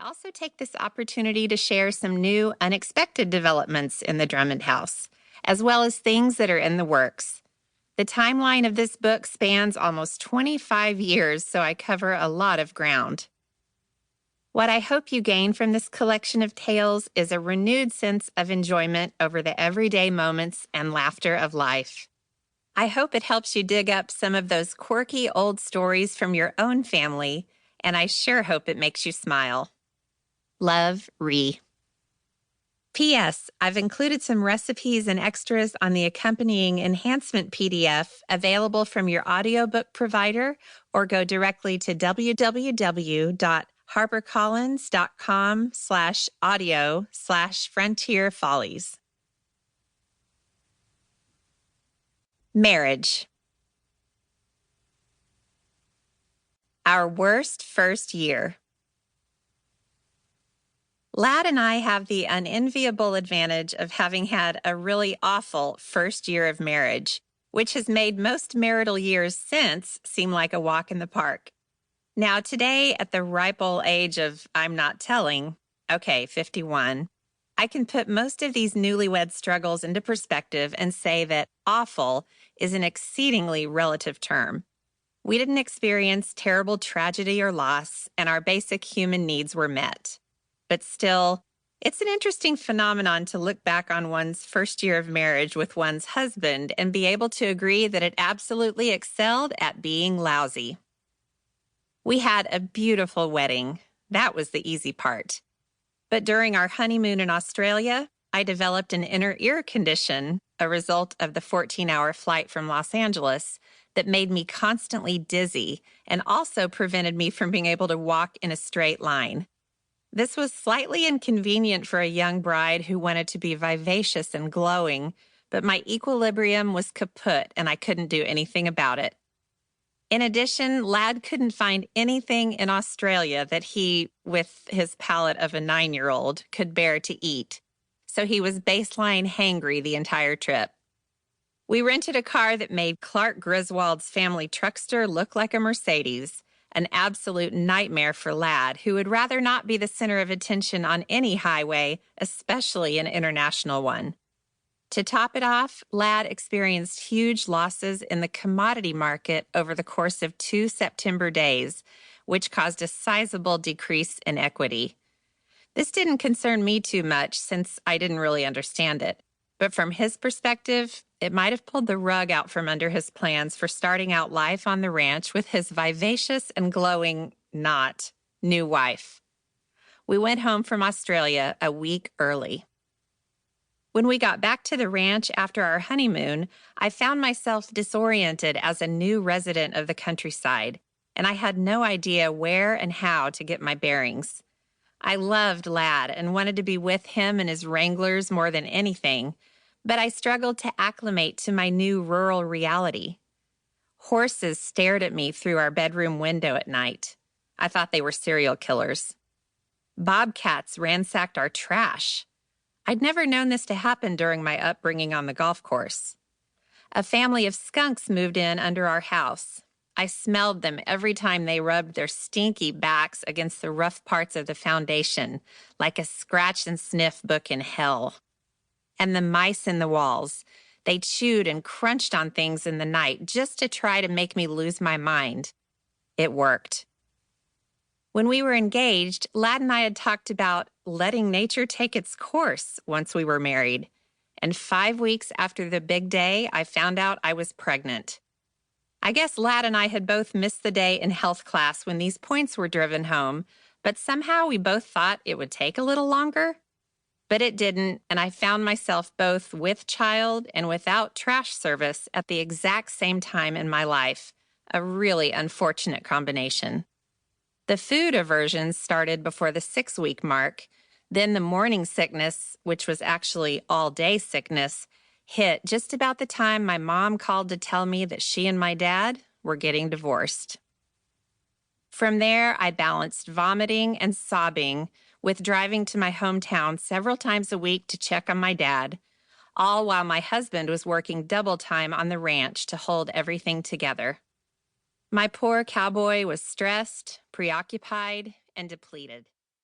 also take this opportunity to share some new, unexpected developments in the Drummond house, as well as things that are in the works. The timeline of this book spans almost 25 years, so I cover a lot of ground. What I hope you gain from this collection of tales is a renewed sense of enjoyment over the everyday moments and laughter of life. I hope it helps you dig up some of those quirky old stories from your own family, and I sure hope it makes you smile. Love, Ree. P.S. I've included some recipes and extras on the accompanying enhancement PDF available from your audiobook provider, or go directly to www.harpercollins.com/audio/Frontier Follies. Marriage. Our worst first year. Lad and I have the unenviable advantage of having had a really awful first year of marriage, which has made most marital years since seem like a walk in the park. Now, today, at the ripe old age of I'm not telling, 51, I can put most of these newlywed struggles into perspective and say that awful is an exceedingly relative term. We didn't experience terrible tragedy or loss, and our basic human needs were met. But still, it's an interesting phenomenon to look back on one's first year of marriage with one's husband and be able to agree that it absolutely excelled at being lousy. We had a beautiful wedding. That was the easy part. But during our honeymoon in Australia, I developed an inner ear condition, a result of the 14-hour flight from Los Angeles, that made me constantly dizzy and also prevented me from being able to walk in a straight line. This was slightly inconvenient for a young bride who wanted to be vivacious and glowing, but my equilibrium was kaput and I couldn't do anything about it. In addition, Lad couldn't find anything in Australia that he, with his palate of a 9-year-old, could bear to eat, so he was baseline hangry the entire trip. We rented a car that made Clark Griswold's family truckster look like a Mercedes, an absolute nightmare for Lad, who would rather not be the center of attention on any highway, especially an international one. To top it off, Lad experienced huge losses in the commodity market over the course of 2 September days, which caused a sizable decrease in equity. This didn't concern me too much since I didn't really understand it, but from his perspective, it might have pulled the rug out from under his plans for starting out life on the ranch with his vivacious and glowing, new wife. We went home from Australia a week early. When we got back to the ranch after our honeymoon, I found myself disoriented as a new resident of the countryside, and I had no idea where and how to get my bearings. I loved Lad and wanted to be with him and his wranglers more than anything, but I struggled to acclimate to my new rural reality. Horses stared at me through our bedroom window at night. I thought they were serial killers. Bobcats ransacked our trash. I'd never known this to happen during my upbringing on the golf course. A family of skunks moved in under our house. I smelled them every time they rubbed their stinky backs against the rough parts of the foundation, like a scratch and sniff book in hell. And the mice in the walls. They chewed and crunched on things in the night just to try to make me lose my mind. It worked. When we were engaged, Lad and I had talked about letting nature take its course once we were married. And 5 weeks after the big day, I found out I was pregnant. I guess Lad and I had both missed the day in health class when these points were driven home, but somehow we both thought it would take a little longer. But it didn't, and I found myself both with child and without trash service at the exact same time in my life, a really unfortunate combination. The food aversion started before the 6-week mark, then the morning sickness, which was actually all-day sickness, hit just about the time my mom called to tell me that she and my dad were getting divorced. From there, I balanced vomiting and sobbing with driving to my hometown several times a week to check on my dad, all while my husband was working double time on the ranch to hold everything together. My poor cowboy was stressed, preoccupied, and depleted.